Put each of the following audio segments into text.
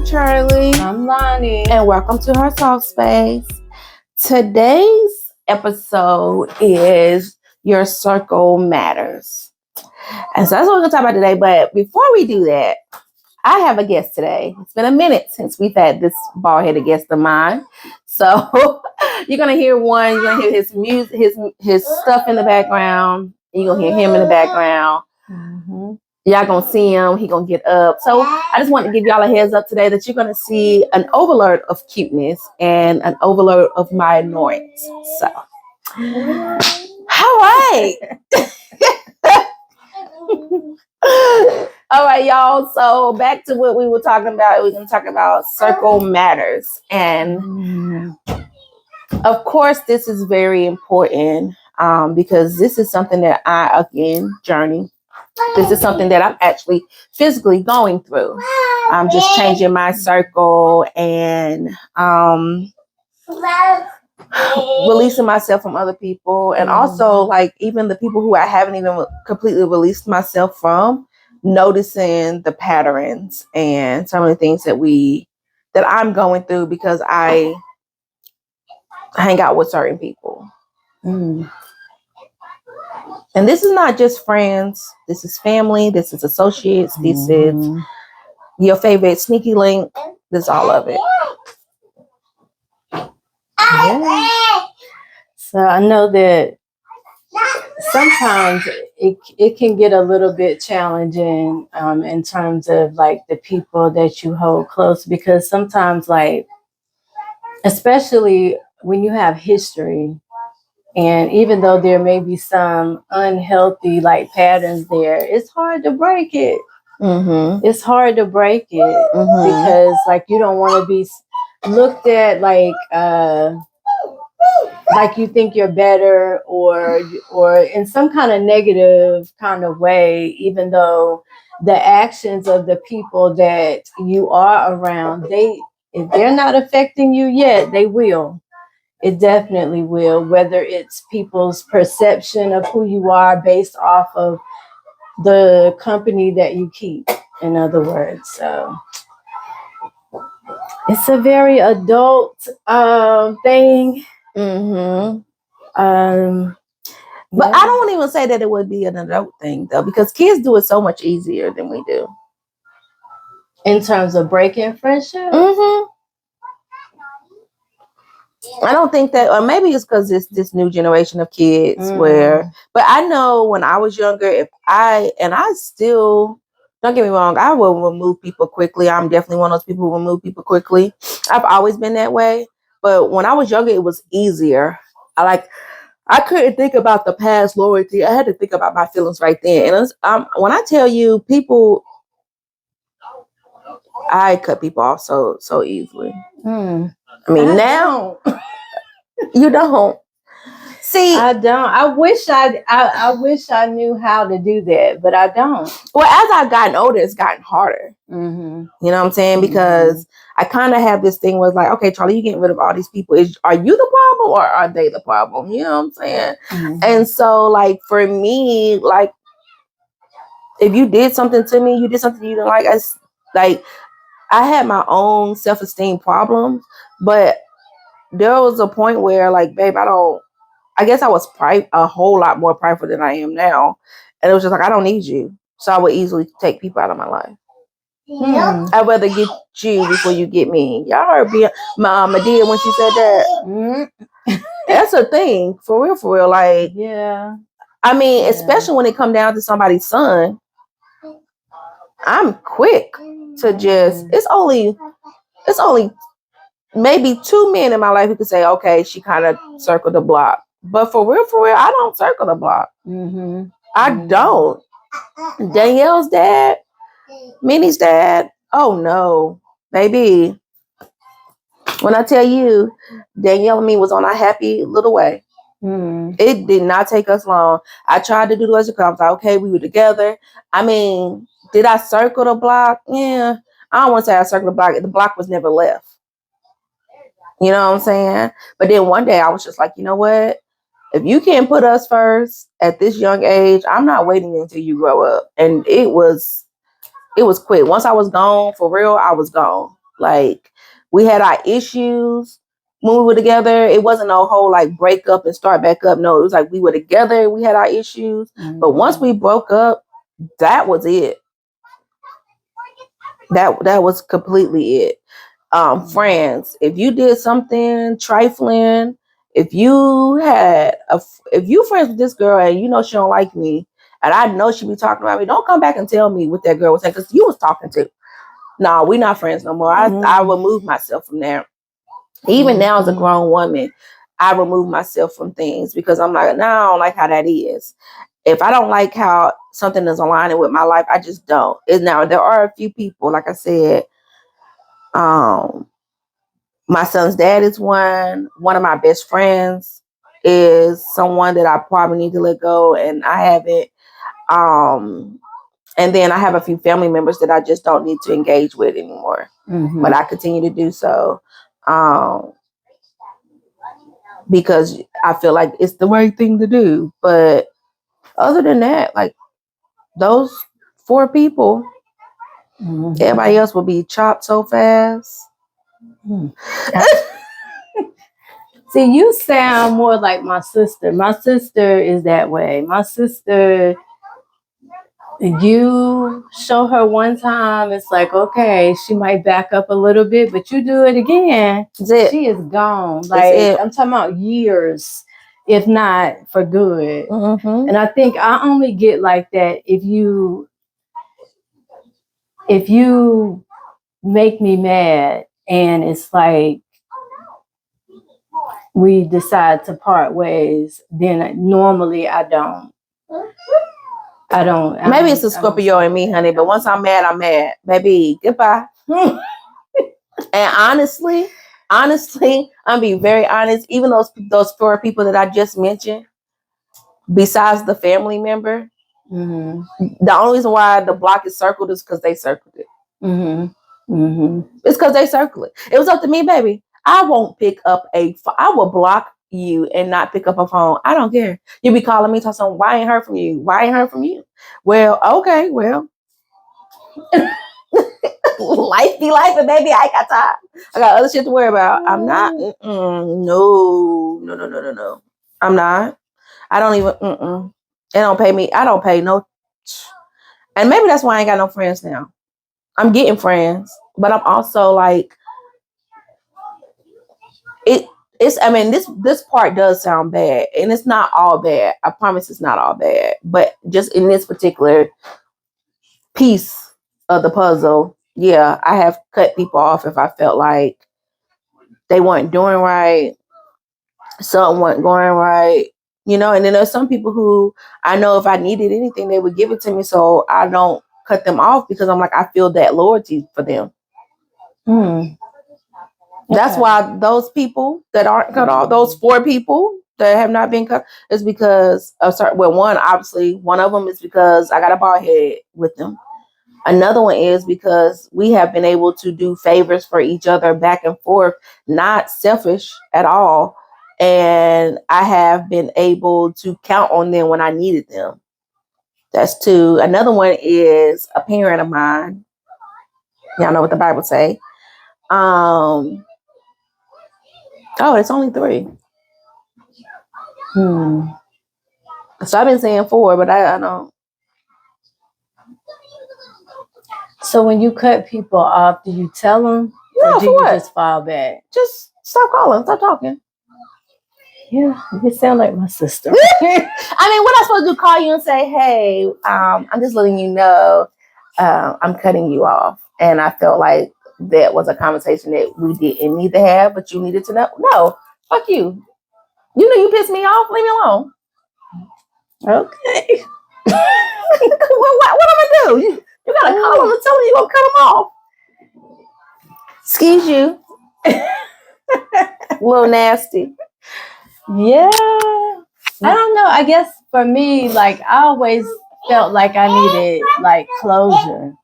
Charlie. I'm Lonnie. And welcome to her soft space. Today's episode is Your Circle Matters. And so that's what we're going to talk about today. But before we do that, I have a guest today. It's been a minute since we've had this bald-headed guest of mine. So you're going to hear one. You're going to hear his music, his stuff in the background. And you're going to hear him in the background. Mm-hmm. Y'all gonna see him. He gonna get up. So I just want to give y'all a heads up today that you're gonna see an overload of cuteness and an overload of my annoyance. So, all right, all right, y'all. So back to what we were talking about. We're gonna talk about circle matters, and of course, this is very important because this is something that I journey. This is something that I'm actually physically going through. I'm just changing my circle and releasing myself from other people. And also, like, even the people who I haven't even completely released myself from, noticing the patterns and some of the things that I'm going through because I hang out with certain people. And this is not just friends. This is family. This is associates. This is your favorite sneaky link. This is all of it. Yeah. So I know that sometimes it can get a little bit challenging in terms of like the people that you hold close, because sometimes, like, especially when you have history, and even though there may be some unhealthy like patterns there, it's hard to break it. It's hard to break it because like you don't want to be looked at like you think you're better or in some kind of negative kind of way, even though the actions of the people that you are around, if they're not affecting you yet, they will. It definitely will, whether it's people's perception of who you are based off of the company that you keep, in other words. So it's a very adult thing. But I don't even say that it would be an adult thing, though, because kids do it so much easier than we do. In terms of breaking friendship? I don't think that, or maybe it's because it's this new generation of kids but I know when I was younger, I still, don't get me wrong, I will remove people quickly. I'm definitely one of those people who remove people quickly. I've always been that way. But when I was younger, it was easier. I couldn't think about the past loyalty. I had to think about my feelings right then. And when I tell you people, I cut people off so easily. I mean, now you don't. See, I don't. I wish I knew how to do that, but I don't. Well, as I've gotten older, it's gotten harder. You know what I'm saying? Because I kind of have this thing where it's like, okay, Charlie, you getting rid of all these people. Are you the problem or are they the problem? You know what I'm saying? And so, like, for me, like, if you did something to me, you did something you didn't like, I had my own self-esteem problems, but there was a point where, like, babe, I guess I was a whole lot more prideful than I am now. And it was just like, I don't need you. So I would easily take people out of my life. I'd rather get you before you get me. Y'all heard Medea when she said that. That's a thing. For real. Like, yeah. I mean, especially when it come down to somebody's son, I'm quick to just, it's only maybe 2 men in my life who could say, okay, she kind of circled the block. But for real, I don't circle the block. I don't. Danielle's dad, Minnie's dad. Oh no, baby. When I tell you, Danielle and me was on our happy little way. It did not take us long. I tried to do the rest of the like, okay, we were together. I mean, did I circle the block? Yeah. I don't want to say I circled the block. The block was never left. You know what I'm saying? But then one day I was just like, you know what? If you can't put us first at this young age, I'm not waiting until you grow up. And it was quick. Once I was gone, for real, I was gone. Like, we had our issues when we were together. It wasn't a whole like break up and start back up. No, it was like we were together, we had our issues. Mm-hmm. But once we broke up, that was it. That was completely it. Friends, if you did something trifling, if you friends with this girl and you know she don't like me, and I know she be talking about me, don't come back and tell me what that girl was saying because you was talking to. No, we're not friends no more. I removed myself from there. Even now as a grown woman, I remove myself from things because I'm like, no, I don't like how that is. If I don't like how something is aligning with my life, I just don't. Now there are a few people, like I said, my son's dad is one. One of my best friends is someone that I probably need to let go, and I haven't. And then I have a few family members that I just don't need to engage with anymore. Mm-hmm. But I continue to do so because I feel like it's the right thing to do. But other than that, like those 4 people, everybody else will be chopped so fast. See, you sound more like my sister. My sister is that way. My sister, you show her one time, it's like, okay, she might back up a little bit, but you do it again, she is gone. Like, I'm talking about years, if not for good. Mm-hmm. And I think I only get like that if you make me mad and it's like we decide to part ways, then normally I don't. Maybe it's a Scorpio in me, honey, but once I'm mad. Baby, goodbye. And honestly, I'm being very honest, even those 4 people that I just mentioned, besides the family member, the only reason why the block is circled is because they circled it. It's because they circled it. It was up to me, baby. I won't pick up I will block you and not pick up a phone. I don't care. You be calling me, talking, why ain't heard from you? Why ain't heard from you? Well, okay, well. Life be life, and baby, I ain't got time. I got other shit to worry about. I'm not. No. I'm not. I don't even. They don't pay me. I don't pay no. And maybe that's why I ain't got no friends now. I'm getting friends, but I'm also like it's. I mean, this part does sound bad, and it's not all bad. I promise, it's not all bad. But just in this particular piece of the puzzle, yeah, I have cut people off if I felt like they weren't doing right, something wasn't going right, And then there's some people who I know if I needed anything, they would give it to me, so I don't cut them off because I'm like, I feel that loyalty for them. That's why those people that aren't cut off, those 4 people that have not been cut, is because of certain. Well, one of them is because I got a bald head with them. Another one is because we have been able to do favors for each other back and forth, not selfish at all. And I have been able to count on them when I needed them. That's 2. Another one is a parent of mine. Y'all know what the Bible say. It's only 3. So I've been saying 4, but I don't. So when you cut people off, do you tell them? No, or do you just file back? Just stop calling, stop talking. Yeah, you sound like my sister. I mean, what am I supposed to do? Call you and say, hey, I'm just letting you know I'm cutting you off. And I felt like that was a conversation that we didn't need to have, but you needed to know. No, fuck you. You know you pissed me off. Leave me alone. Okay. What am I gonna do? You gotta call them and tell them you're gonna cut them off. Excuse you. A little nasty. Yeah. I don't know. I guess for me, like, I always felt like I needed like closure.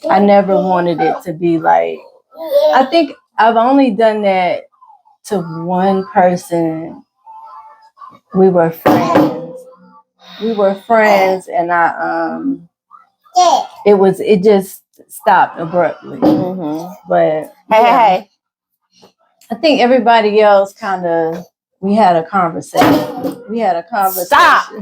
I never wanted it to be like, I think I've only done that to one person. We were friends. And it stopped abruptly. But hey. I think everybody else we had a conversation. Stop.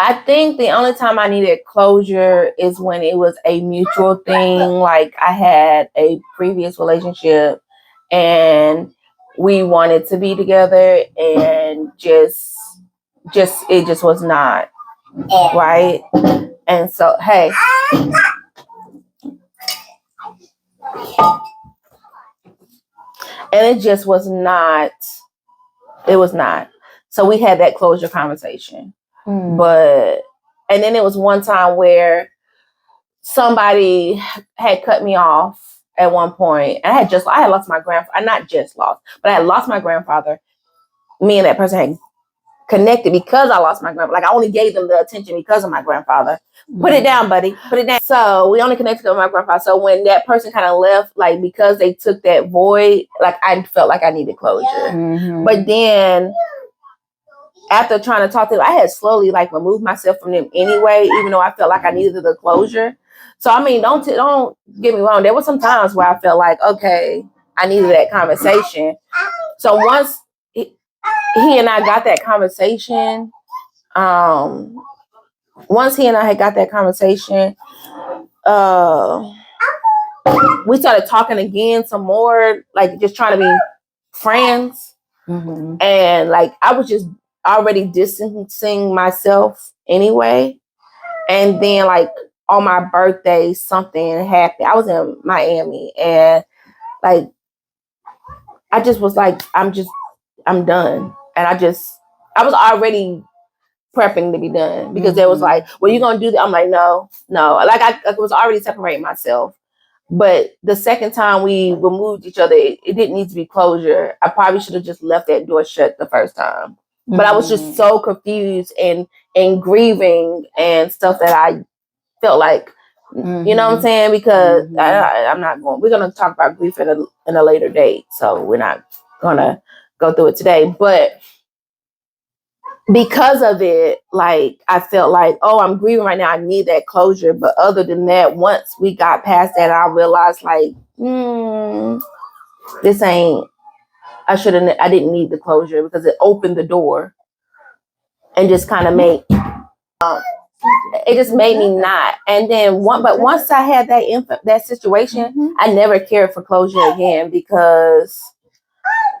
I think the only time I needed closure is when it was a mutual thing. Like I had a previous relationship and we wanted to be together and it just was not right. And so, hey. And it just was not, it was not. So we had that closure conversation. But, and then it was one time where somebody had cut me off at one point. I had lost my grandfather. Not just lost, but I had lost my grandfather. Me and that person had connected because I lost my grandfather. Like I only gave them the attention because of my grandfather. Put it down, buddy. Put it down. So we only connected with my grandfather. So when that person kind of left, like because they took that void, like I felt like I needed closure. But then after trying to talk to them, I had slowly like removed myself from them anyway, even though I felt like I needed the closure. So I mean, don't get me wrong. There were some times where I felt like, okay, I needed that conversation. So once he and I got that conversation, once he and I had got that conversation, we started talking again some more, like just trying to be friends. And like I was just already distancing myself anyway. And then like on my birthday, something happened. I was in Miami and like I just was like, I'm done. And I was already prepping to be done because they was like, well, you're gonna do that. I'm like, no. Like I was already separating myself. But the second time we removed each other, it didn't need to be closure. I probably should have just left that door shut the first time. But I was just so confused and grieving and stuff that I felt like, you know what I'm saying? Because I'm not going. We're gonna talk about grief in a later date, so we're not gonna go through it today. But because of it, like I felt like, oh, I'm grieving right now. I need that closure. But other than that, once we got past that, I realized like, this ain't. I didn't need the closure because it opened the door and just kind of made. It just made me not. And then once I had that situation, I never cared for closure again because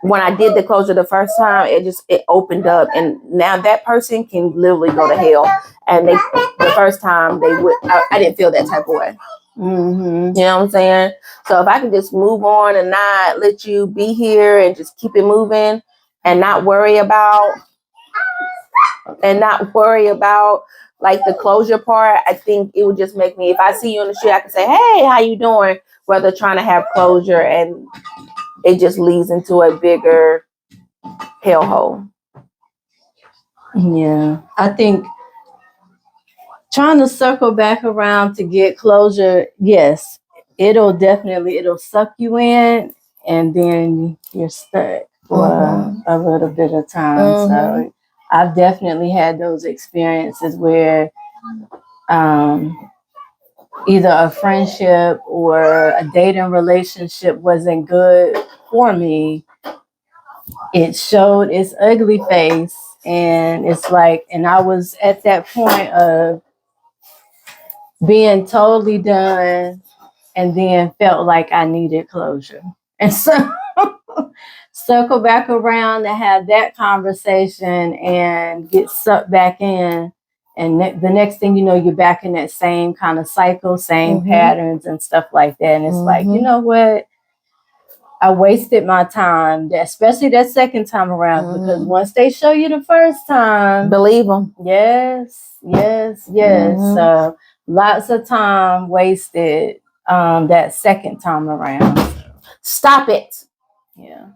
when I did the closure the first time, it opened up, and now that person can literally go to hell. And the first time I didn't feel that type of way. You know what I'm saying? So if I can just move on and not let you be here and just keep it moving and not worry about like the closure part, I think it would just make me, if I see you on the street, I can say, hey, how you doing? Rather trying to have closure and it just leads into a bigger hellhole. Yeah, I think trying to circle back around to get closure, yes, it'll suck you in and then you're stuck for a little bit of time. So I've definitely had those experiences where either a friendship or a dating relationship wasn't good for me. It showed its ugly face, and it's like, and I was at that point of being totally done and then felt like I needed closure. And so circle back around to have that conversation and get sucked back in. And the next thing you know, you're back in that same kind of cycle, same patterns and stuff like that. And it's like, you know what? I wasted my time, especially that second time around, because once they show you the first time, believe them. Yes. So lots of time wasted that second time around. Stop it. Yeah.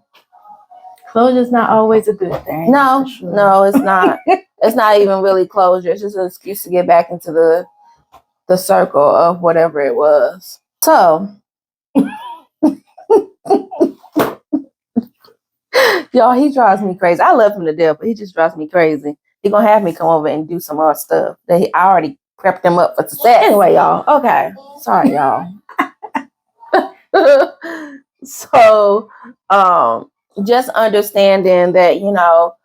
Closure's not always a good thing. No, it's not. It's not even really closure. It's just an excuse to get back into the circle of whatever it was. So, y'all, he drives me crazy. I love him to death, but he just drives me crazy. He gonna have me come over and do some other stuff that I already prepped him up for success. Anyway, y'all. Okay, sorry, y'all. So, just understanding that, you know,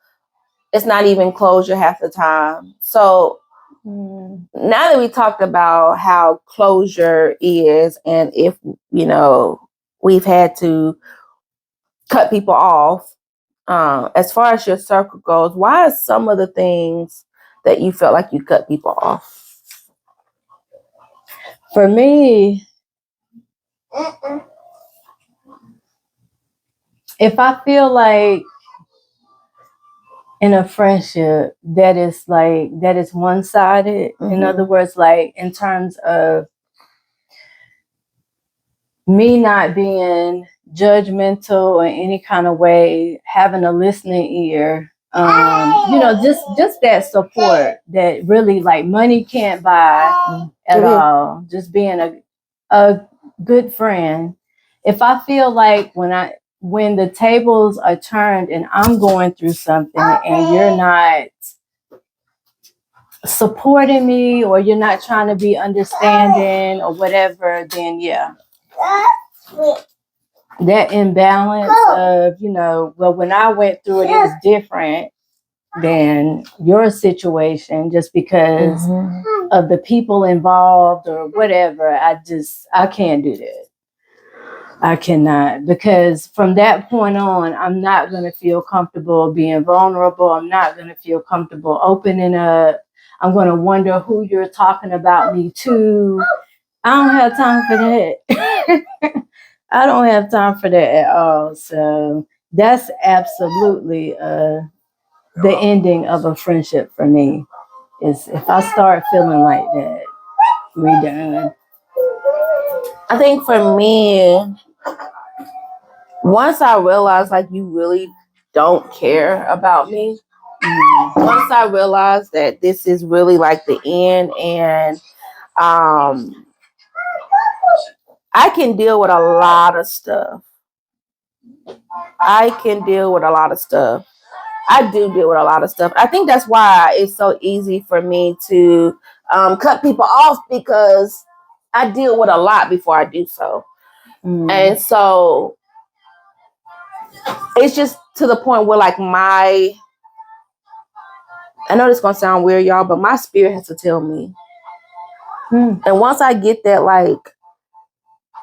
it's not even closure half the time. So now that we talked about how closure is, and if, you know, we've had to cut people off, as far as your circle goes, why are some of the things that you felt like you cut people off? For me, if I feel like in a friendship that is one-sided, in other words, like in terms of me not being judgmental in any kind of way, having a listening ear, you know, just that support that really like money can't buy at all. Just being a good friend. If I feel like when the tables are turned and I'm going through something and you're not supporting me or you're not trying to be understanding or whatever, then yeah. That imbalance of, you know, well, when I went through it, it was different than your situation just because of the people involved or whatever. I can't do that. I cannot, because from that point on, I'm not going to feel comfortable being vulnerable. I'm not going to feel comfortable opening up. I'm going to wonder who you're talking about me to. I don't have time for that. I don't have time for that at all. So that's absolutely the ending of a friendship for me. Is if I start feeling like that, we done. I think for me, once I realized like you really don't care about me, once I realized that this is really like the end, and I can deal with a lot of stuff. I do deal with a lot of stuff. I think that's why it's so easy for me to cut people off, because I deal with a lot before I do so. And so it's just to the point where like I know this is gonna sound weird, y'all, but my spirit has to tell me. And once I get that like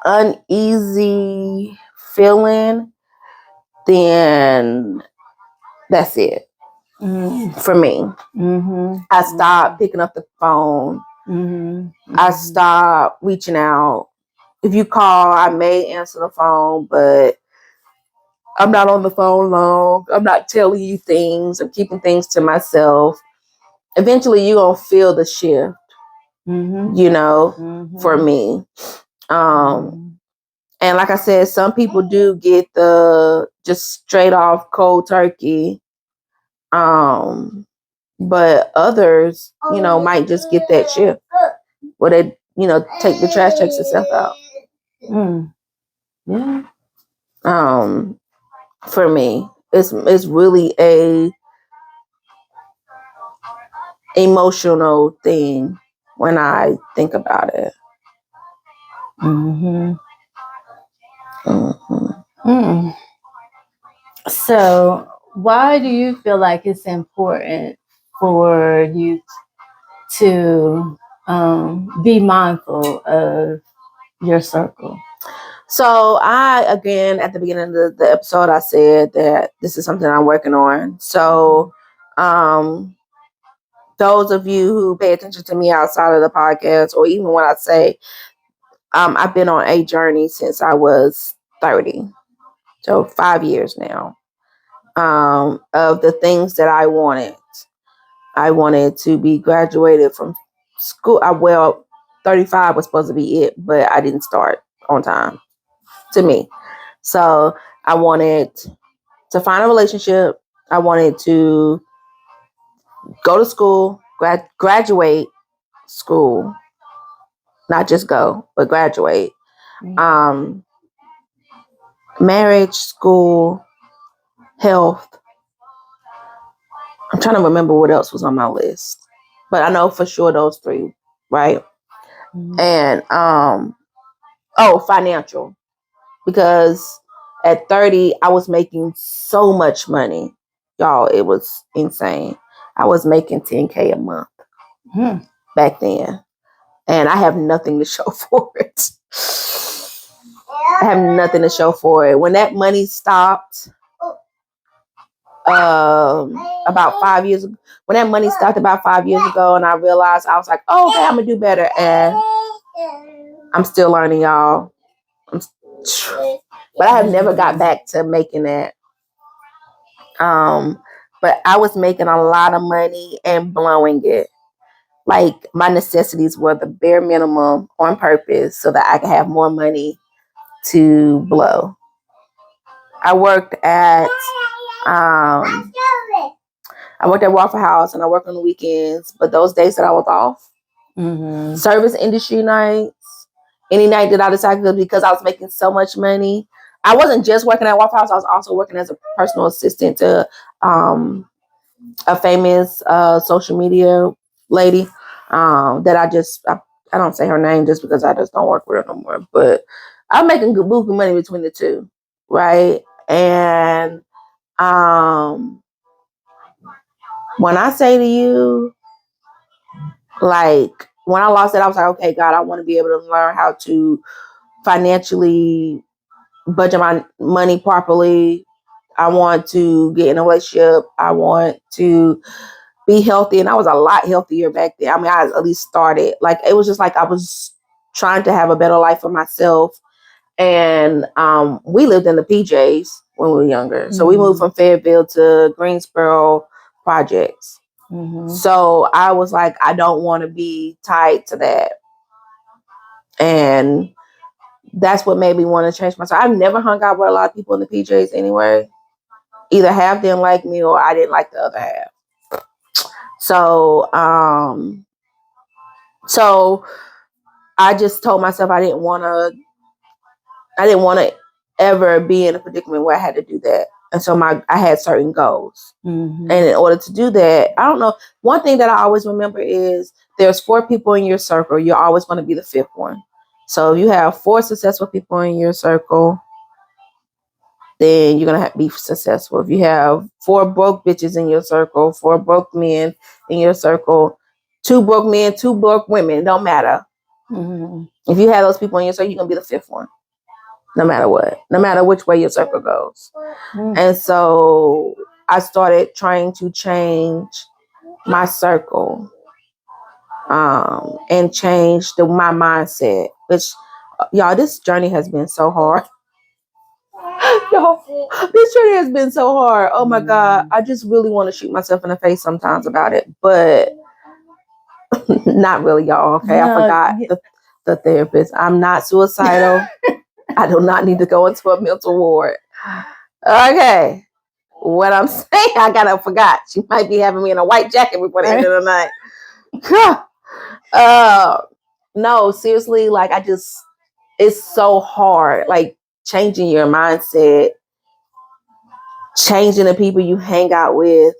uneasy feeling, then that's it for me. I stop picking up the phone. I stop reaching out. If you call, I may answer the phone, but I'm not on the phone long. I'm not telling you things. I'm keeping things to myself. Eventually, you're going to feel the shift, you know, for me. And like I said, some people do get the just straight off cold turkey. But others, you know, might just get that shift where they, you know, take the trash, takes itself out. Yeah. For me, it's really a emotional thing when I think about it. So why do you feel like it's important for you to be mindful of your circle? So again, at the beginning of the episode, I said that this is something I'm working on. So those of you who pay attention to me outside of the podcast, or even when I say, I've been on a journey since I was 30. So 5 years now, of the things that I wanted. I wanted to be graduated from school. 35 was supposed to be it, but I didn't start on time to me. So I wanted to find a relationship. I wanted to go to school, graduate school, not just go, but graduate. Marriage, school, health, I'm trying to remember what else was on my list, but I know for sure those three, right? Mm-hmm. And financial, because at 30 I was making so much money, y'all. It was insane. I was making $10,000 a month back then, and I have nothing to show for it. I have nothing to show for it. When that money stopped, about 5 years ago, when that money stopped about 5 years ago, and I realized, I was like, oh, okay, I'm gonna do better. And I'm still learning, y'all. But I have never got back to making that. But I was making a lot of money and blowing it. Like, my necessities were the bare minimum on purpose so that I could have more money to blow. I worked at Waffle House, and I worked on the weekends. But those days that I was off, service industry nights, any night that I decided to, because I was making so much money. I wasn't just working at Waffle House. I was also working as a personal assistant to a famous social media lady that I don't say her name just because I just don't work with her no more. But I'm making good money between the two, right? And when I say to you, like, when I lost it, I was like, okay, God, I want to be able to learn how to financially budget my money properly. I want to get in a relationship. I want to be healthy. And I was a lot healthier back then. I mean, I at least started. Like, it was just like I was trying to have a better life for myself. And we lived in the PJs when we were younger. So we moved from Fayetteville to Greensboro projects. So I was like, I don't want to be tied to that. And that's what made me want to change myself. I've never hung out with a lot of people in the PJs anyway. Either half didn't like me or I didn't like the other half. So I just told myself I didn't want to ever be in a predicament where I had to do that. And so I had certain goals. And in order to do that, I don't know. One thing that I always remember is there's 4 people in your circle. You're always going to be the 5th one. So if you have 4 successful people in your circle, then you're going to be successful. If you have 4 broke bitches in your circle, 4 broke men in your circle, 2 broke men, 2 broke women, don't matter. If you have those people in your circle, you're going to be the 5th one. No matter what. No matter which way your circle goes. And so I started trying to change my circle and change my mindset. Which, y'all, this journey has been so hard. Y'all, this journey has been so hard. Oh my God. I just really want to shoot myself in the face sometimes about it. But not really, y'all. Okay. No, I forgot the therapist. I'm not suicidal. I do not need to go into a mental ward. Okay. What I'm saying, I forgot. She might be having me in a white jacket before the end of the night. No, seriously, like, it's so hard. Like, changing your mindset, changing the people you hang out with,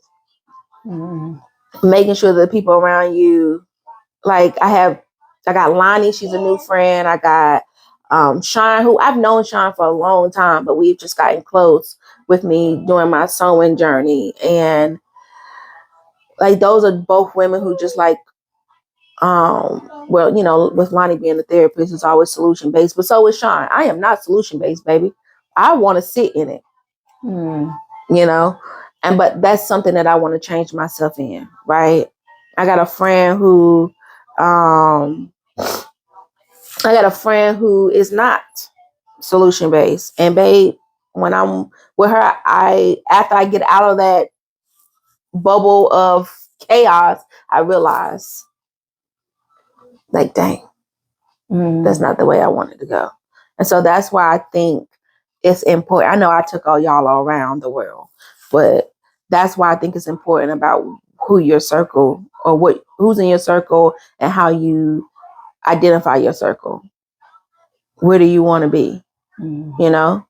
making sure that the people around you, like, I got Lonnie, she's a new friend. I got Sean, who I've known Sean for a long time, but we've just gotten close with me during my sewing journey. And like, those are both women who just like, well, you know, with Lonnie being a therapist, it's always solution based, but so is Sean. I am not solution based, baby. I want to sit in it, you know, but that's something that I want to change myself in, right? I got a friend who is not solution based, and babe, when I'm with her, after I get out of that bubble of chaos, I realize, like, dang, that's not the way I wanted to go. And so that's why I think it's important. I know I took all y'all around the world, but that's why I think it's important about who your circle or who's in your circle and how you identify your circle. Where do you want to be? You know?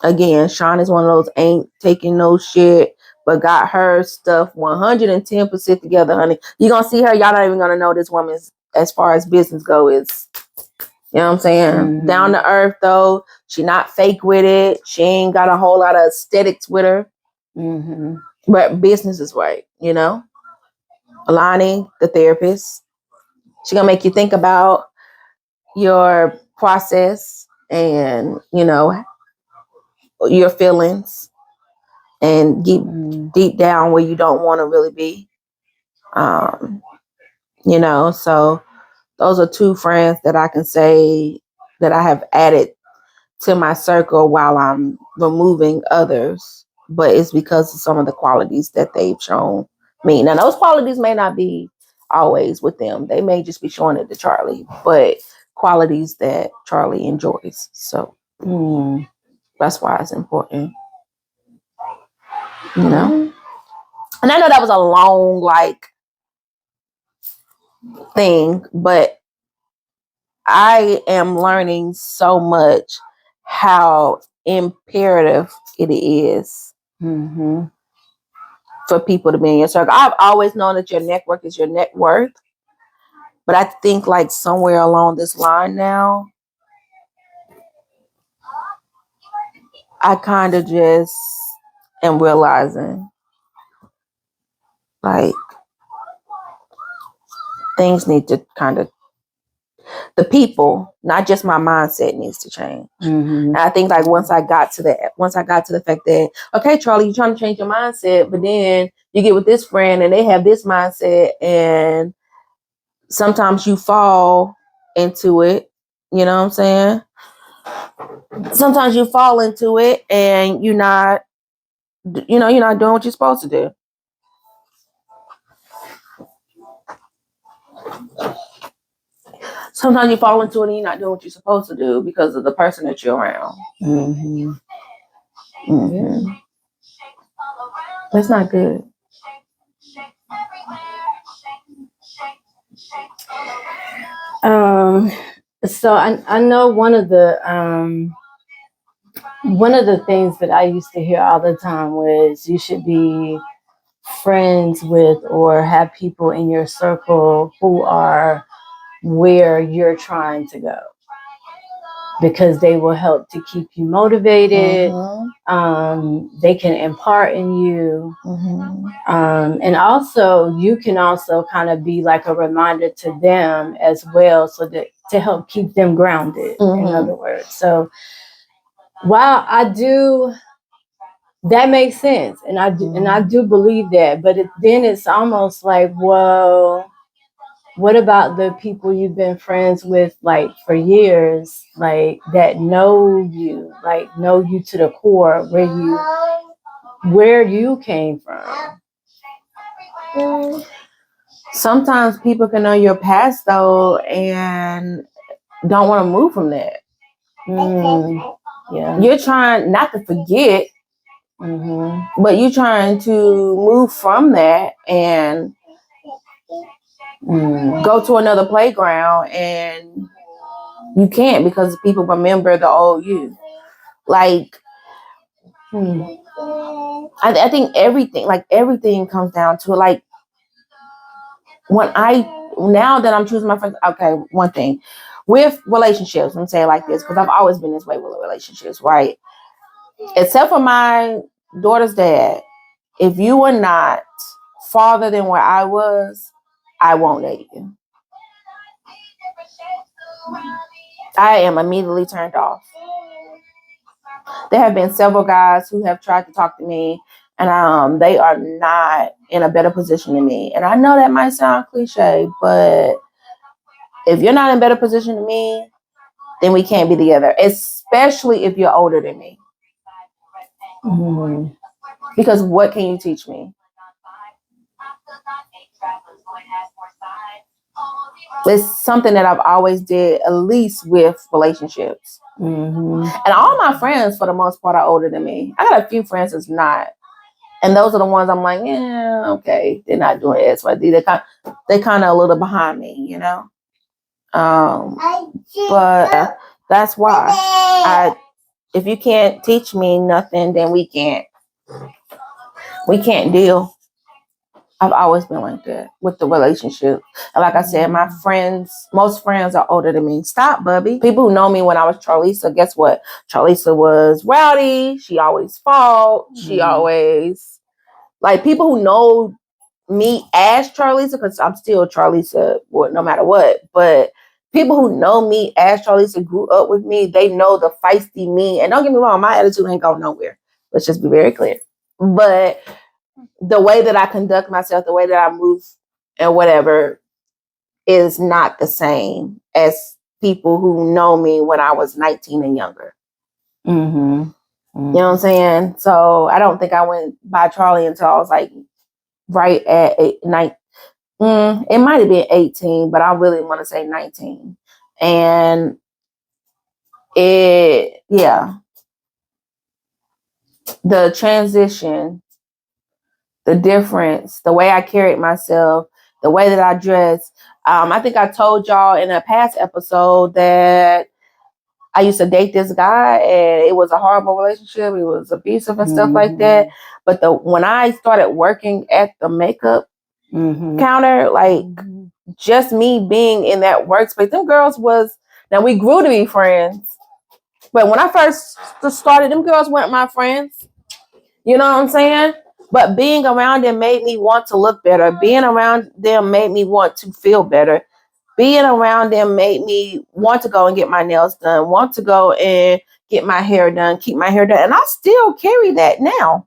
Again, Sean is one of those ain't taking no shit, but got her stuff 110% together, honey. You're going to see her. Y'all not even going to know this woman as far as business go is, you know what I'm saying? Mm-hmm. Down to earth, though. She not fake with it. She ain't got a whole lot of aesthetics with her. Mm-hmm. But business is right, you know? Alani, the therapist, she going to make you think about your process and, you know, your feelings and get deep down where you don't want to really be. You know, so those are two friends that I can say that I have added to my circle while I'm removing others, but it's because of some of the qualities that they've shown me. Now, those qualities may not be always with them. They may just be showing it to Charlie, but qualities that Charlie enjoys. So that's why it's important, you know? And I know that was a long, like, thing, but I am learning so much how imperative it is for people to be in your circle. I've always known that your network is your net worth, but I think like somewhere along this line now, I kind of just am realizing like things need to kind of, the people, not just my mindset, needs to change. And I think like once I got to the fact that, okay, Charlie, you're trying to change your mindset, but then you get with this friend and they have this mindset, and sometimes you fall into it. You know what I'm saying? Sometimes you fall into it and you're not doing what you're supposed to do. Sometimes you fall into it and you're not doing what you're supposed to do because of the person that you're around. That's not good. So I know one of the things that I used to hear all the time was you should be friends with or have people in your circle who are where you're trying to go, because they will help to keep you motivated. They can impart in you. And also you can also kind of be like a reminder to them as well, so that to help keep them grounded, in other words. So while I do, that makes sense, and I do believe that, but then it's almost like, well, what about the people you've been friends with like for years, like that know you to the core, where you came from? Sometimes people can know your past though and don't want to move from that. Yeah, you're trying not to forget, but you're trying to move from that and go to another playground, and you can't because people remember the old you. Like, I think everything comes down to like now that I'm choosing my friends. Okay, one thing with relationships, I'm saying like this because I've always been this way with relationships, right? Except for my daughter's dad, if you were not farther than where I was, I won't date you. I am immediately turned off. There have been several guys who have tried to talk to me, and they are not in a better position than me. And I know that might sound cliche, but if you're not in a better position than me, then we can't be together, especially if you're older than me. Because what can you teach me? It's something that I've always did, at least with relationships. And all my friends, for the most part, are older than me. I got a few friends that's not. And those are the ones I'm like, yeah, okay, they're not doing X, Y, Z. They kind of a little behind me, you know? But that's why if you can't teach me nothing, then we can't We can't deal. I've always been like that with the relationship. And like I said, my friends, most friends are older than me. Stop, Bubby. People who know me when I was Charlisa, guess what? Charlisa was rowdy. She always fought. She always, like, people who know me as Charlisa, because I'm still Charlisa no matter what, but people who know me as Charlisa, grew up with me, they know the feisty me. And don't get me wrong, my attitude ain't going nowhere. Let's just be very clear. But the way that I conduct myself, the way that I move and whatever is not the same as people who know me when I was 19 and younger. Mm-hmm. Mm-hmm. You know what I'm saying? So I don't think I went by Charlie until I was like right at 9. It might have been 18, but I really want to say 19. And the transition, the difference, the way I carried myself, the way that I dressed. I think I told y'all in a past episode that I used to date this guy and it was a horrible relationship. It was abusive and stuff like that. But when I started working at the makeup counter, like just me being in that workspace, them girls now we grew to be friends. But when I first started, them girls weren't my friends. You know what I'm saying? But being around them made me want to look better. Being around them made me want to feel better. Being around them made me want to go and get my nails done, want to go and get my hair done, keep my hair done. And I still carry that now.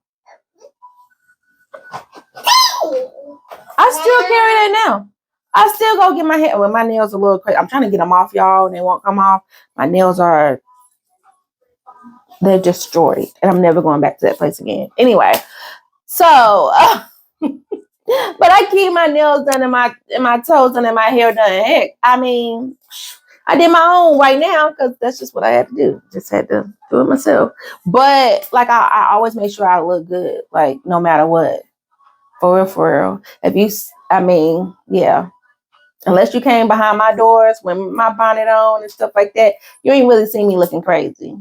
I still carry that now. I still go get my hair. Well, my nails are a little crazy. I'm trying to get them off, y'all, and they won't come off. My nails they're destroyed. And I'm never going back to that place again. Anyway, so... but I keep my nails done and my toes done and my hair done. Heck, I mean, I did my own right now because that's just what I had to do. Just had to do it myself. But like I always make sure I look good, like no matter what. For real. Unless you came behind my doors with my bonnet on and stuff like that, you ain't really seen me looking crazy.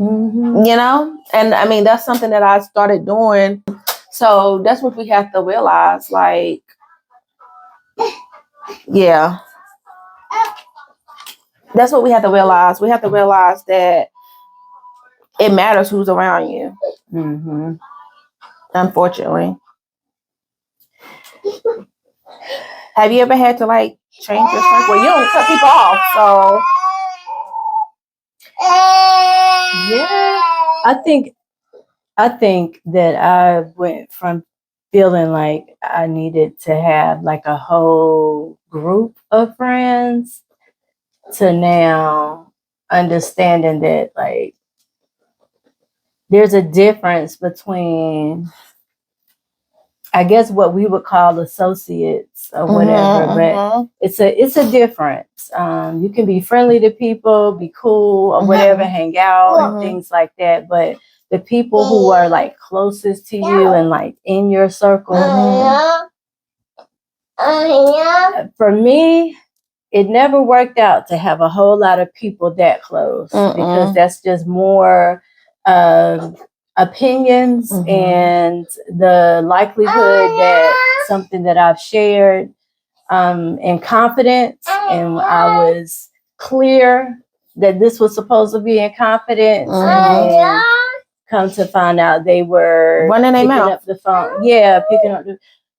Mm-hmm. You know? And I mean, that's something that I started doing. So that's what we have to realize. Like, yeah. That's what we have to realize. We have to realize that it matters who's around you. Mm-hmm. Unfortunately. Have you ever had to like change your circle? Well, you don't cut people off, so. Yeah. I think that I went from feeling like I needed to have like a whole group of friends to now understanding that like there's a difference between, I guess, what we would call associates or whatever, but it's a difference. You can be friendly to people, be cool or whatever, hang out and things like that. But the people who are like closest to you and like in your circle, for me, it never worked out to have a whole lot of people that close because that's just more opinions and the likelihood that something that I've shared in confidence and I was clear that this was supposed to be in confidence and then come to find out they were picking up the phone. Yeah, picking up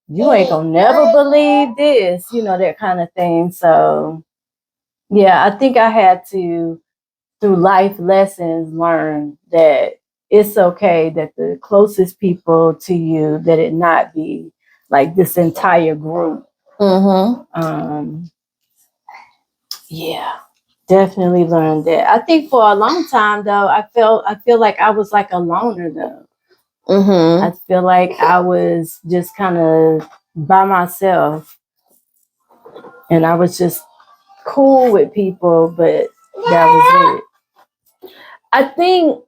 you ain't gonna never believe this, that kind of thing. So yeah, I think I had to, through life lessons, learn that it's okay that the closest people to you, that it not be like this entire group. Yeah, definitely learned that. I think for a long time though, I feel like I was like a loner though. I feel like I was just kind of by myself, and I was just cool with people, but that was it. I think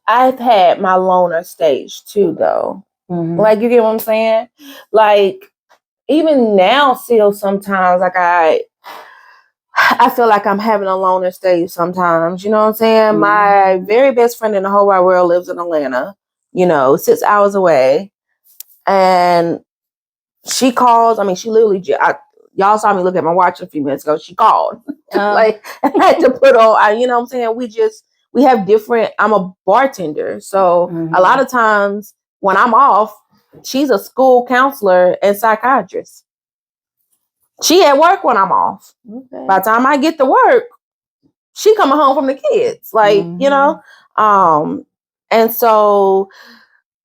I've had my loner stage too, though. Like, you get what I'm saying? Like, even now, still sometimes, like I feel like I'm having a loner stage sometimes. You know what I'm saying? Mm-hmm. My very best friend in the whole wide world lives in Atlanta, 6 hours away. And she calls. I mean, she literally, y'all saw me look at my watch a few minutes ago. She called. I had to put on, you know what I'm saying? We have different, I'm a bartender. So a lot of times when I'm off, she's a school counselor and psychiatrist. She at work when I'm off. Okay. By the time I get to work, she coming home from the kids. And so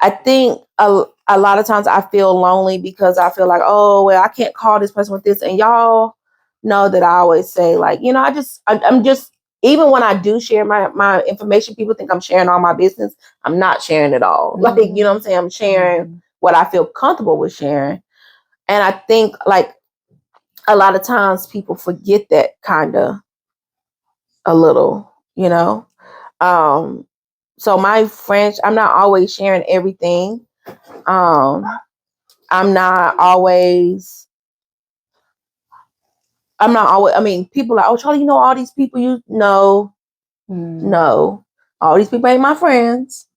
I think a lot of times I feel lonely because I feel like, oh, well, I can't call this person with this. And y'all know that I always say, like, I'm just, even when I do share my information, people think I'm sharing all my business. I'm not sharing it all. Mm-hmm. Like, you know what I'm saying? I'm sharing what I feel comfortable with sharing. And I think, like, a lot of times people forget that kind of a little, So my friends, I'm not always sharing everything. I'm not always, I mean, people are like, oh, Charlie, you know all these people know. No, all these people ain't my friends.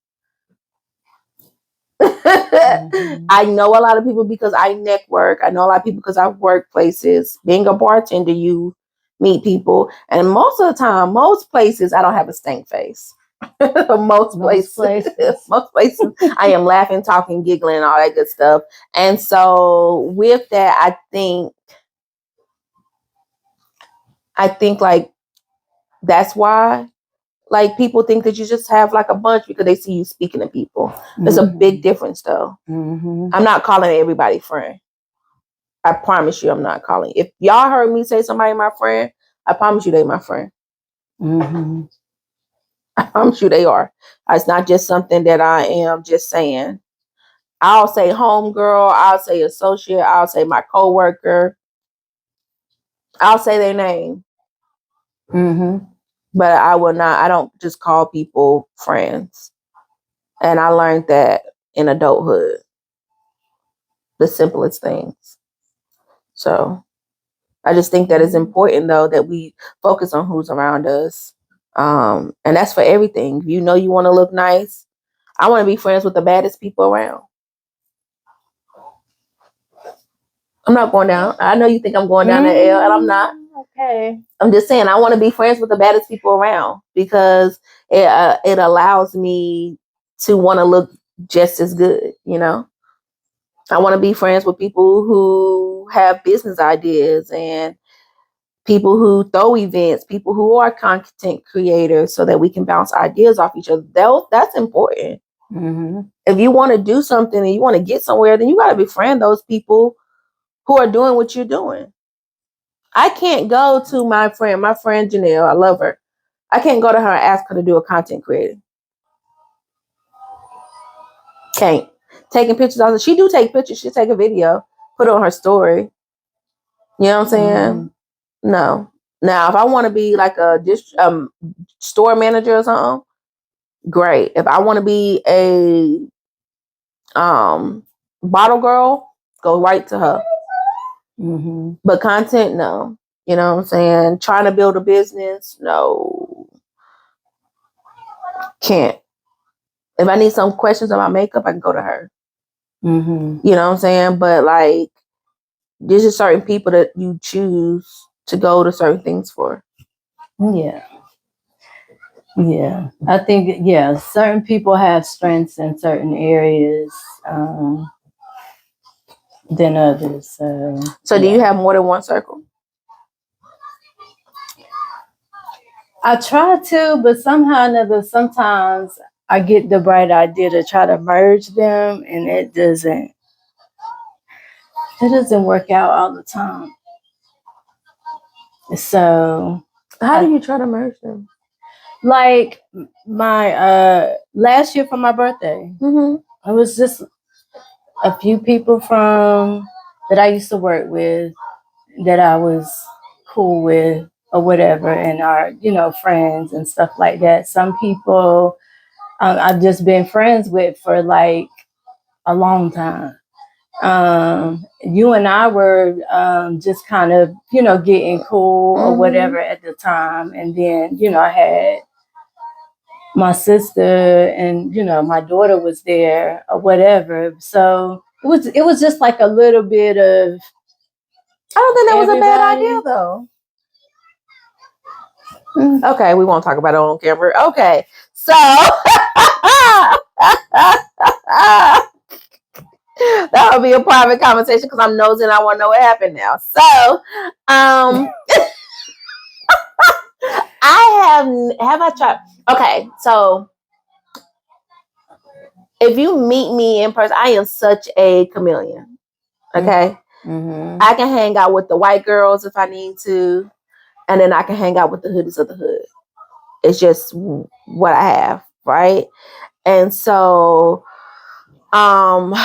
I know a lot of people because I network. I know a lot of people because I work places. Being a bartender, you meet people. And most of the time, most places, I don't have a stank face. most places, I am laughing, talking, giggling, and all that good stuff. And so with that, I think like that's why, like, people think that you just have like a bunch because they see you speaking to people. There's a big difference, though. Mm-hmm. I'm not calling everybody friend. I promise you, I'm not calling. If y'all heard me say somebody my friend, I promise you they my friend. Mm-hmm. I promise you they are. It's not just something that I am just saying. I'll say homegirl. I'll say associate. I'll say my coworker. I'll say their name. Mm-hmm. But I will not. I don't just call people friends. And I learned that in adulthood. The simplest things. So I just think that it's important, though, that we focus on who's around us. And that's for everything. If you know you want to look nice, I want to be friends with the baddest people around. I'm not going down. I know you think I'm going down the L, and I'm not. Okay. I'm just saying I want to be friends with the baddest people around because it allows me to want to look just as good, I want to be friends with people who have business ideas and people who throw events, people who are content creators so that we can bounce ideas off each other. That's important. Mm-hmm. If you want to do something and you want to get somewhere, then you got to befriend those people who are doing what you're doing. I can't go to my friend Janelle. I love her. I can't go to her and ask her to do a content creator. Can't. Taking pictures of her. She do take pictures. She'll take a video, put it on her story. You know what I'm saying? Mm-hmm. No. Now, if I want to be like a store manager or something, great. If I want to be a bottle girl, go right to her. Mm-hmm. But content, no. You know what I'm saying? Trying to build a business, no. Can't. If I need some questions about makeup, I can go to her. Mm-hmm. You know what I'm saying? But like, there's just certain people that you choose to go to certain things for. Yeah. Yeah. I think, certain people have strengths in certain areas than others. So do you have more than one circle? I try to, but somehow or another, sometimes I get the bright idea to try to merge them, and it doesn't work out all the time. So how do you try to merge them? Like my last year for my birthday, it was just a few people from that I used to work with that I was cool with or whatever, and are friends and stuff like that. Some people I've just been friends with for like a long time, You and I were just kind of, getting cool or whatever at the time. And then, I had my sister and, my daughter was there or whatever. So it was just like a little bit of, I don't think that was a bad idea though. Okay, we won't talk about it on camera. Okay, so that would be a private conversation because I'm nosy and I want to know what happened now. So, I tried. Okay, so if you meet me in person, I am such a chameleon. Okay, I can hang out with the white girls if I need to, and then I can hang out with the hoodies of the hood. It's just what I have, right? And so, my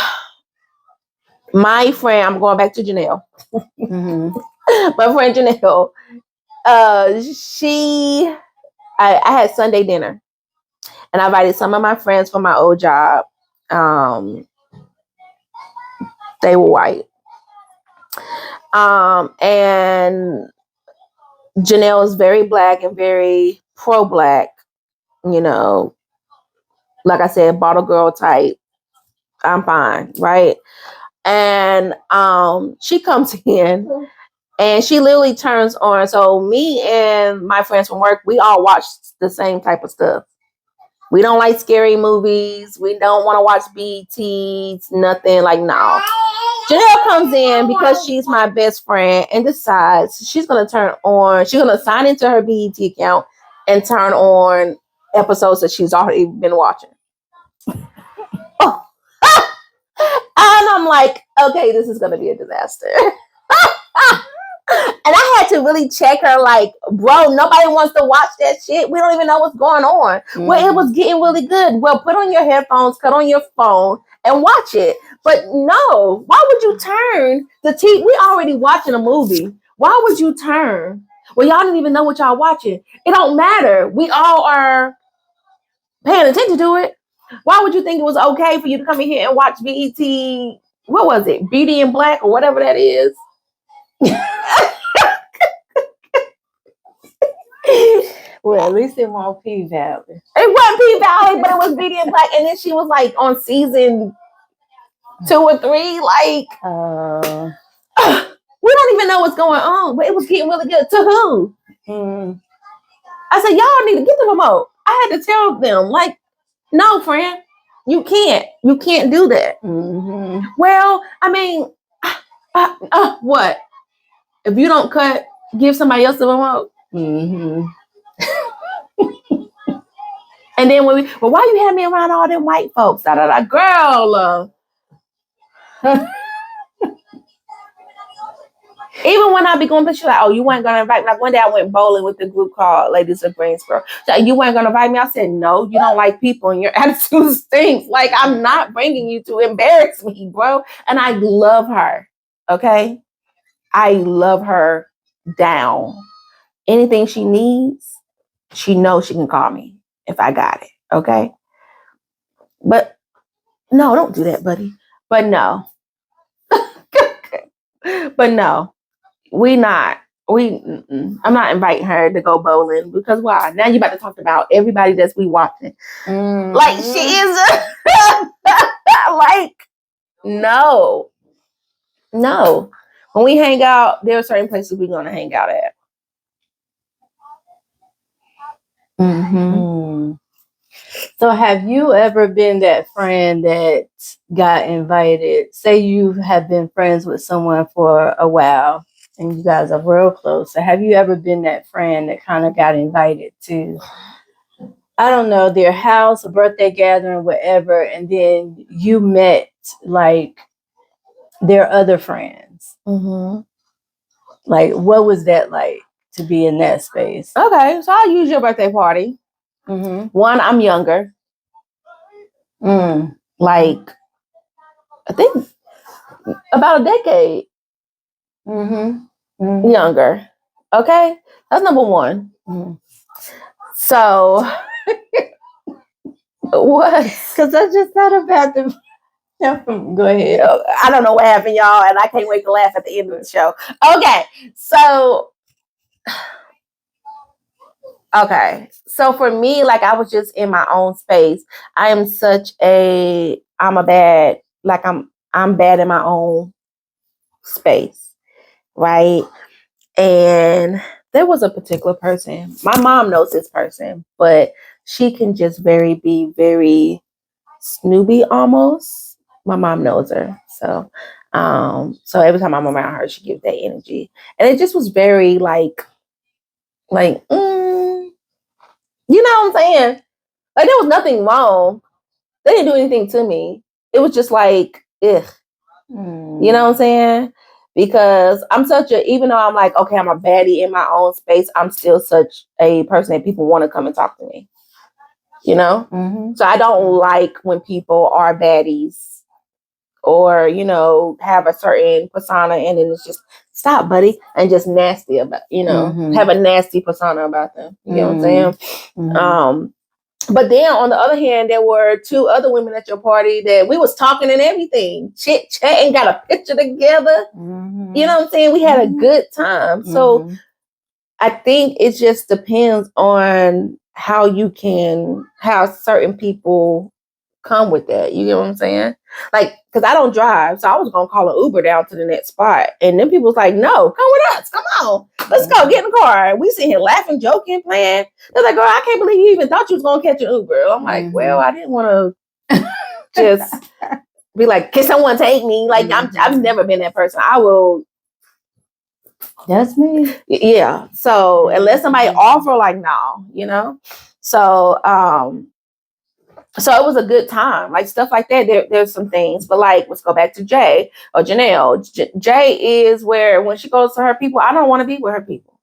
friend, I'm going back to Janelle. My friend Janelle, I had Sunday dinner, and I invited some of my friends from my old job. They were white, and Janelle is very black and very pro-black. You know, like I said, bottle girl type. I'm fine, right? And she comes in and she literally turns on. So me and my friends from work, we all watch the same type of stuff. We don't like scary movies. We don't want to watch BTs, nothing like no. Janelle comes in because she's my best friend and decides she's going to turn on, she's going to sign into her BET account and turn on episodes that she's already been watching. Oh. And I'm like, okay, this is going to be a disaster. And I had to really check her like, bro, nobody wants to watch that shit. We don't even know what's going on. Well, it was getting really good. Well, put on your headphones, cut on your phone, and watch it. But no, why would you turn the TV? We already watching a movie. Why would you turn? Well, y'all didn't even know what y'all watching. It don't matter. We all are paying attention to it. Why would you think it was okay for you to come in here and watch BET? What was it? Beauty in Black or whatever that is? Well, at least it won't P-Valley. It wasn't P-Valley, but it was Beauty in Black. And then she was like on season 2 or 3. Like, we don't even know what's going on, but it was getting really good. To who? I said, y'all need to get the remote. I had to tell them, like, no, friend, you can't. You can't do that. Well, I mean, what? If you don't cut, give somebody else the remote. And then when why you had me around all them white folks? Girl. Even when I be going, she's like, oh, you weren't gonna invite me. Like one day I went bowling with the group called Ladies of Greensboro. So you weren't gonna invite me. I said, no, you don't like people and your attitude stinks. Like I'm not bringing you to embarrass me, bro. And I love her. Okay, I love her down. Anything she needs, she knows she can call me if I got it. Okay, but no, don't do that, buddy. But no, but no. I'm not inviting her to go bowling because why? Now you about to talk about everybody that's we watching. Like she is like no. When we hang out, there are certain places we're gonna hang out at. So have you ever been that friend that got invited? Say you have been friends with someone for a while and you guys are real close. So have you ever been that friend that kind of got invited to, I don't know, their house, a birthday gathering, whatever, and then you met like their other friends? Like, what was that like to be in that space? Okay, so I'll use your birthday party. One, I'm younger. Like, I think about a decade younger. Okay, that's number one. So, what? Because I just thought about Go ahead. I don't know what happened, y'all, and I can't wait to laugh at the end of the show. So for me, like, I was just in my own space. I'm bad in my own space, right? And there was a particular person. My mom knows this person, but she can just be very snooby almost. My mom knows her. So every time I'm around her, she gives that energy. And it just was very you know what I'm saying? Like, there was nothing wrong. They didn't do anything to me. It was just like, ugh. You know what I'm saying? Because even though I'm like, okay, I'm a baddie in my own space, I'm still such a person that people want to come and talk to me. You know? Mm-hmm. So I don't like when people are baddies or, have a certain persona and then it's just, stop, buddy, and just nasty about, have a nasty persona about them. You know what I'm saying? Mm-hmm. But then on the other hand, there were 2 other women at your party that we was talking and everything, chit chatting, got a picture together. Mm-hmm. You know what I'm saying? We had a good time. Mm-hmm. So I think it just depends on how certain people come with that. You get what I'm saying? Like, because I don't drive, so I was gonna call an Uber down to the next spot, and then people was like, "No, come with us. Come on, let's go. Get in the car." And we sitting here laughing, joking, playing. They're like, "Girl, I can't believe you even thought you was gonna catch an Uber." I'm like, "Well, I didn't want to just be like, can someone take me?" Like, I've never been that person. I will. That's me. Yeah. So unless somebody offer, like, no, So it was a good time, like stuff like that. There's some things, but like, let's go back to Jay or Janelle. Jay is where when she goes to her people, I don't want to be with her people.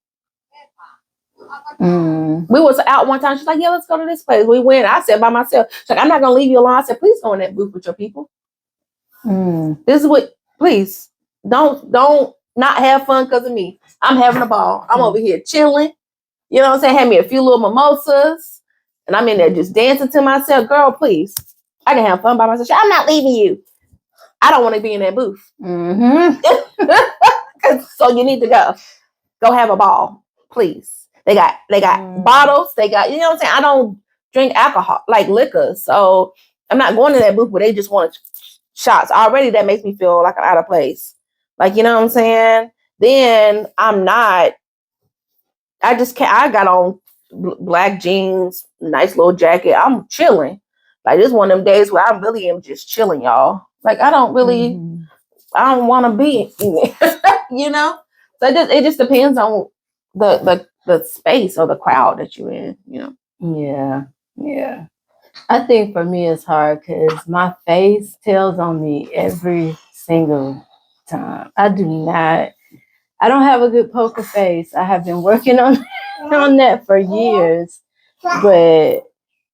We was out one time. She's like, "Yeah, let's go to this place." We went. I said by myself. She's like, "I'm not gonna leave you alone." I said, "Please go in that booth with your people. This is what. Please don't not have fun because of me. I'm having a ball. I'm over here chilling. You know what I'm saying? Had me a few little mimosas. And I'm in there just dancing to myself. Girl, please. I can have fun by myself. I'm not leaving you. I don't want to be in that booth. Mm-hmm. So you need to go. Go have a ball. Please. They got bottles. They got, you know what I'm saying? I don't drink alcohol, like liquor. So I'm not going to that booth where they just want shots. Already that makes me feel like I'm out of place. Like, you know what I'm saying? Then I got on black jeans, nice little jacket. I'm chilling. Like, this is one of them days where I really am just chilling, y'all. Like, I don't want to be in it, you know? So it just depends on the space or the crowd that you're in, you know? Yeah. I think for me it's hard because my face tells on me every single time. I don't have a good poker face. I have been working on that for years, but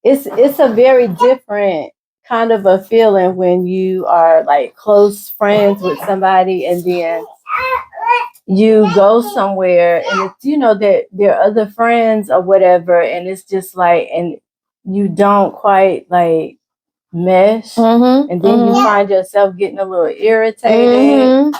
it's a very different kind of a feeling when you are like close friends with somebody and then you go somewhere and it's, that there are other friends or whatever, and it's just like, and you don't quite like mesh, and then you find yourself getting a little irritated.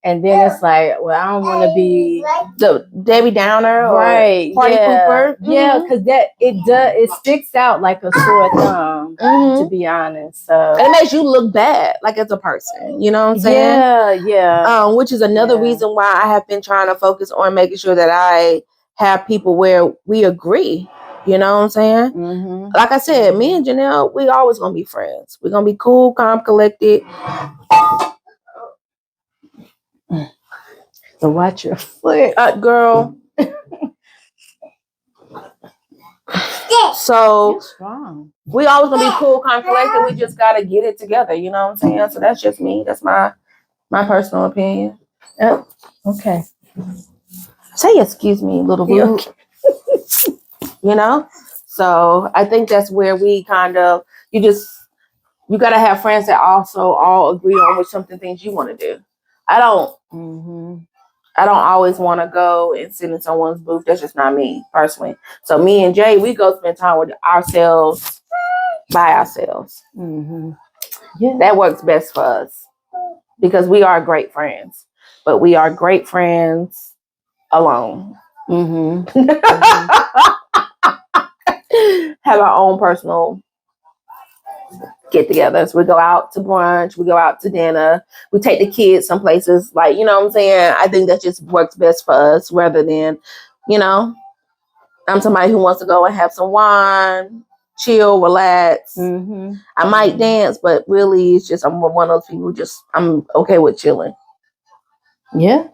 And then it's like, well, I don't want to be the Debbie Downer, right? Or party pooper. Yeah, because it sticks out like a sore thumb, to be honest. So and it makes you look bad, like, as a person. You know what I'm saying? Yeah. Which is another reason why I have been trying to focus on making sure that I have people where we agree. You know what I'm saying? Like I said, me and Janelle, we always gonna be friends. We're gonna be cool, calm, collected. So watch your foot, girl. So we always gonna be cool, calm, collected. We just gotta get it together. You know what I'm saying? So that's just me. That's my personal opinion. Okay. Say excuse me, little boo. You know? So I think that's where we kind of, you gotta have friends that also all agree on with something things you want to do. I don't always want to go and sit in someone's booth. That's just not me personally. So me and Jay, we go spend time with ourselves by ourselves. Yeah. That works best for us because we are great friends, but we are great friends alone. Mm-hmm. Have our own personal get-togethers. We go out to brunch. We go out to dinner. We take the kids some places. Like, you know what I'm saying? I think that just works best for us rather than, you know, I'm somebody who wants to go and have some wine, chill, relax. Mm-hmm. I might dance, but really it's just I'm one of those people who just I'm okay with chilling. Yeah.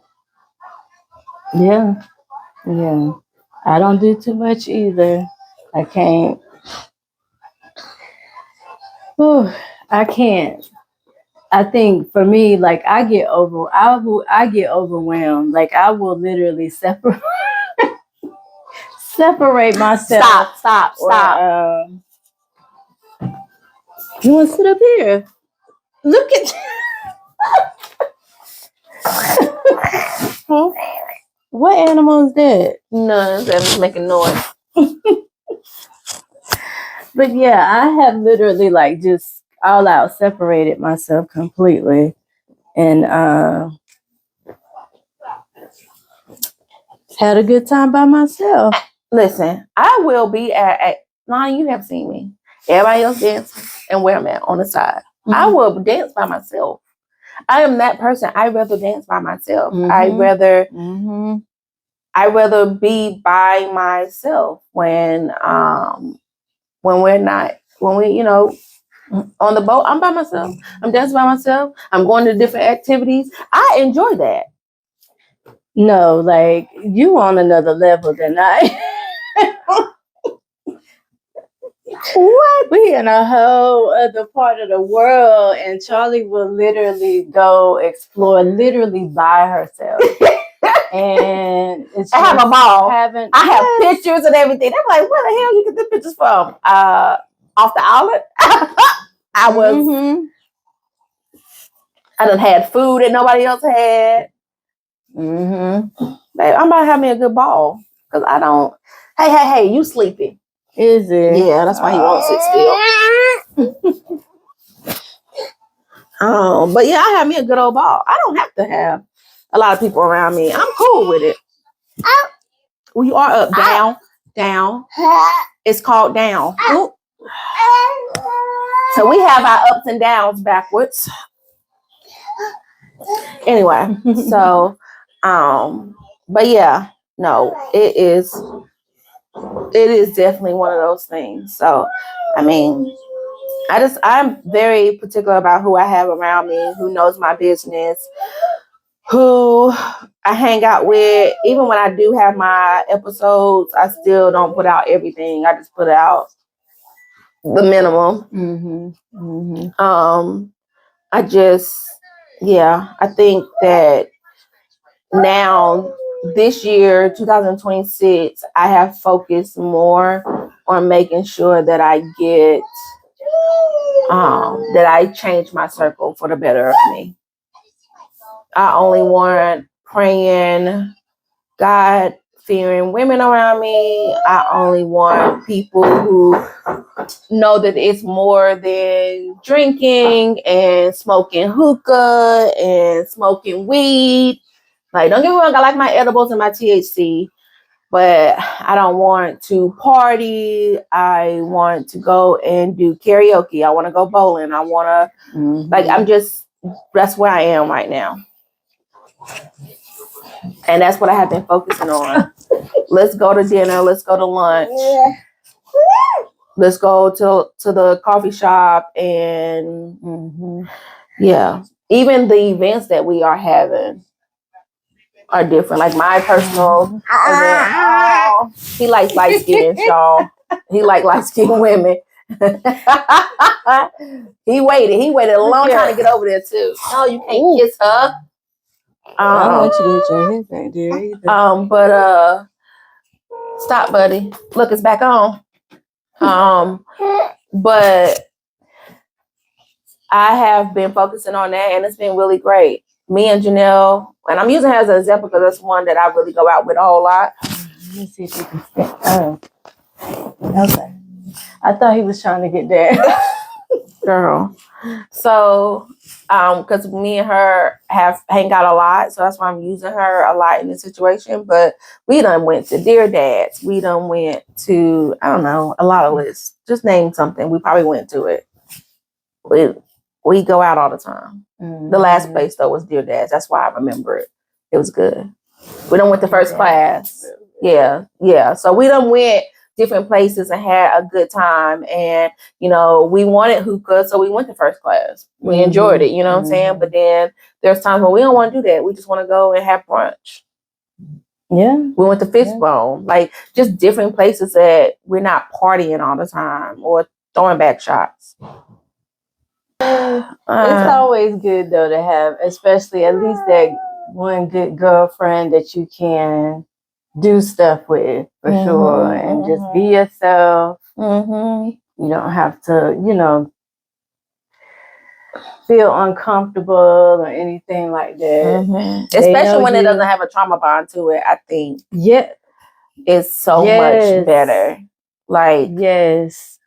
Yeah. Yeah. I don't do too much either. I can't. Whew, I can't. I think for me, like I get overwhelmed. Like I will literally separate myself. Stop. You want to sit up here? Look at you. What animal is that? None. That's making noise. But yeah, I have literally like just all out separated myself completely, and had a good time by myself. Listen, I will be at Lonnie, you have seen me. Everybody else dancing and where I'm at on the side. Mm-hmm. I will dance by myself. I am that person. I'd rather dance by myself. Mm-hmm. I'd rather be by myself when we, you know, on the boat, I'm by myself. I'm dancing by myself. I'm going to different activities. I enjoy that. No, like you on another level than I. What? We in a whole other part of the world, and Charlie will literally go explore literally by herself. And it's I have a ball. I have yes. pictures and everything. They're like, where the hell you get the pictures from? Off the outlet. I done had food that nobody else had. Mm-hmm. Babe, I'm about to have me a good ball. Because I don't. Hey, you sleepy. Is it? Yeah, that's why he won't sit still. But yeah, I have me a good old ball. I don't have to have a lot of people around me. I'm cool with it. We are up, down. It's called down. So we have our ups and downs backwards. Anyway, so, but yeah, no, it is definitely one of those things. So, I mean, I'm very particular about who I have around me, who knows my business, who I hang out with. Even when I do have my episodes, I still don't put out everything. I just put out the minimum. I think that now this year, 2026, I have focused more on making sure that I get, that I change my circle for the better of me. I only want praying, God-fearing women around me. I only want people who know that it's more than drinking and smoking hookah and smoking weed. Like, don't get me wrong, I like my edibles and my THC, but I don't want to party. I want to go and do karaoke. I want to go bowling. I want to, that's where I am right now. And that's what I have been focusing on. Let's go to dinner. Let's go to lunch. Let's go to the coffee shop. And even the events that we are having are different. Like my personal event. He likes light skin, y'all. He likes light skinned women. He waited a long time to get over there too. No, you can't kiss her. I don't want you to hit your head back there either. But stop, buddy. Look, it's back on. But I have been focusing on that, and it's been really great. Me and Janelle, and I'm using her as an example because that's one that I really go out with a whole lot. Let me see if you can stand. Oh, okay. I thought he was trying to get there. girl. So, because me and her have hang out a lot, so that's why I'm using her a lot in this situation. But we done went to Dear Dads. We done went to, I don't know, a lot of lists. Just name something. We probably went to it. We go out all the time. Mm-hmm. The last place though was Dear Dads. That's why I remember it. It was good. We done went to first class. Yeah. So we done went different places and had a good time. And, you know, we wanted hookah, so we went to first class. We enjoyed it, you know what I'm saying? But then there's times when we don't want to do that. We just want to go and have brunch. Yeah. We went to Fishbone. Like, just different places that we're not partying all the time or throwing back shots. It's always good, though, to have, especially at least that one good girlfriend that you can do stuff with, for sure, and just be yourself. You don't have to, you know, feel uncomfortable or anything like that. Especially when it doesn't have a trauma bond to it, I think. Yeah. It's so much better. Like,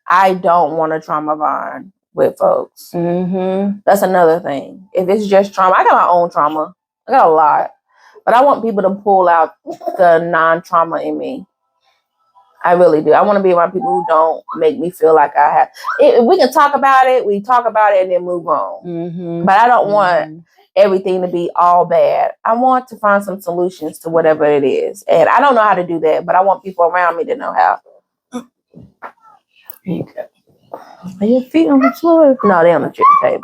I don't want a trauma bond with folks. That's another thing. If it's just trauma, I got my own trauma. I got a lot. But I want people to pull out the non-trauma in me. I really do. I want to be around people who don't make me feel like I have. If we can talk about it, we talk about it and then move on. But I don't want everything to be all bad. I want to find some solutions to whatever it is. And I don't know how to do that, but I want people around me to know how. Okay. Are your feet on the floor? No, they're on the table.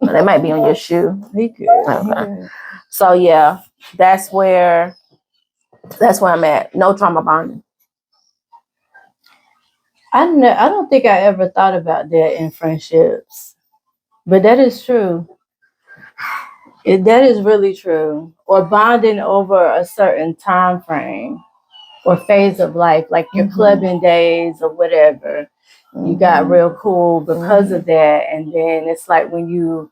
No, they might be on your shoe. Okay. So yeah, that's where I'm at. No trauma bonding. I don't think I ever thought about that in friendships, but that is true. That is really true. Or bonding over a certain time frame or phase of life, like your clubbing days or whatever. You got real cool because of that, and then it's like when you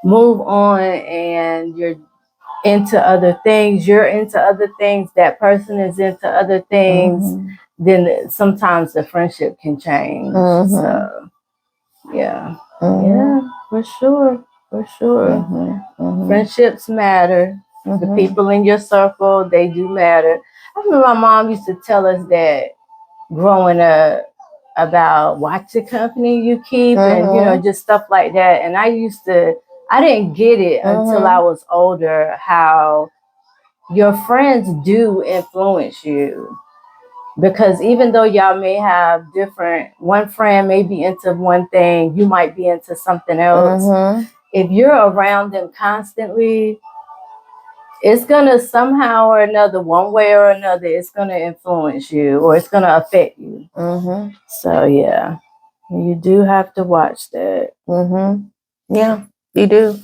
move on and you're into other things, you're into other things, that person is into other things, then sometimes the friendship can change. So, yeah. Yeah, for sure. Friendships matter. The people in your circle, they do matter. I remember my mom used to tell us that growing up about watch the company you keep and, you know, just stuff like that. And I didn't get it until I was older, how your friends do influence you. Because even though y'all may have one friend may be into one thing, you might be into something else. If you're around them constantly, it's going to somehow or another, one way or another, it's going to influence you or it's going to affect you. So, yeah, you do have to watch that. Yeah, you do.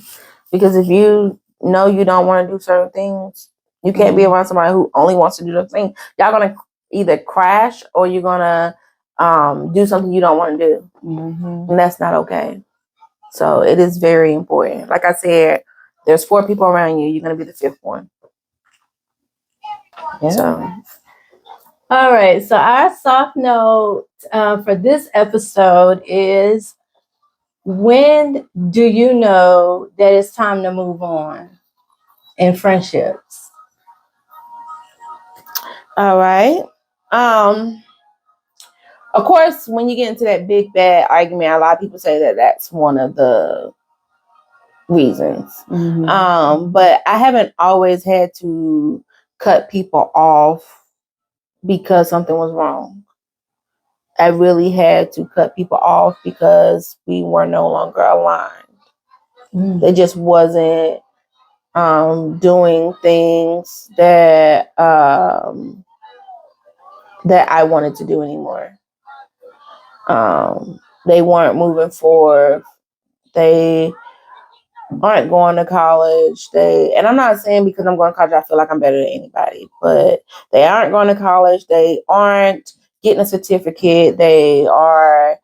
Because if you know you don't want to do certain things, you can't be around somebody who only wants to do the thing. Y'all going to either crash or you're going to do something you don't want to do. And that's not okay. So it is very important. Like I said, there's 4 people around you. You're going to be the 5th one. Yeah. So. All right. So our soft note for this episode is, when do you know that it's time to move on in friendships? All right. Of course, when you get into that big bad argument, a lot of people say that that's one of the reasons. But I haven't always had to cut people off because something was wrong. I really had to cut people off because we were no longer aligned. They just wasn't doing things that that I wanted to do anymore. They weren't moving forward. They aren't going to college. And I'm not saying because I'm going to college I feel like I'm better than anybody, but they aren't going to college. They aren't getting a certificate. They are,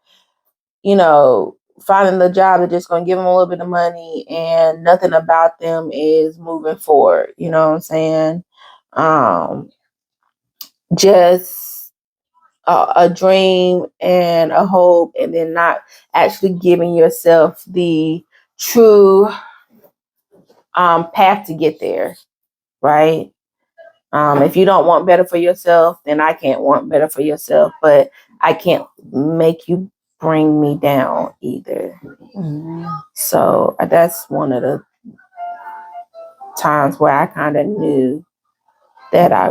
you know, finding the job that's just going to give them a little bit of money, and nothing about them is moving forward. You know what I'm saying? Just a dream and a hope, and then not actually giving yourself the true path to get there, right? If you don't want better for yourself, then I can't want better for yourself, but I can't make you bring me down either. Mm-hmm. So that's one of the times where I kind of knew that I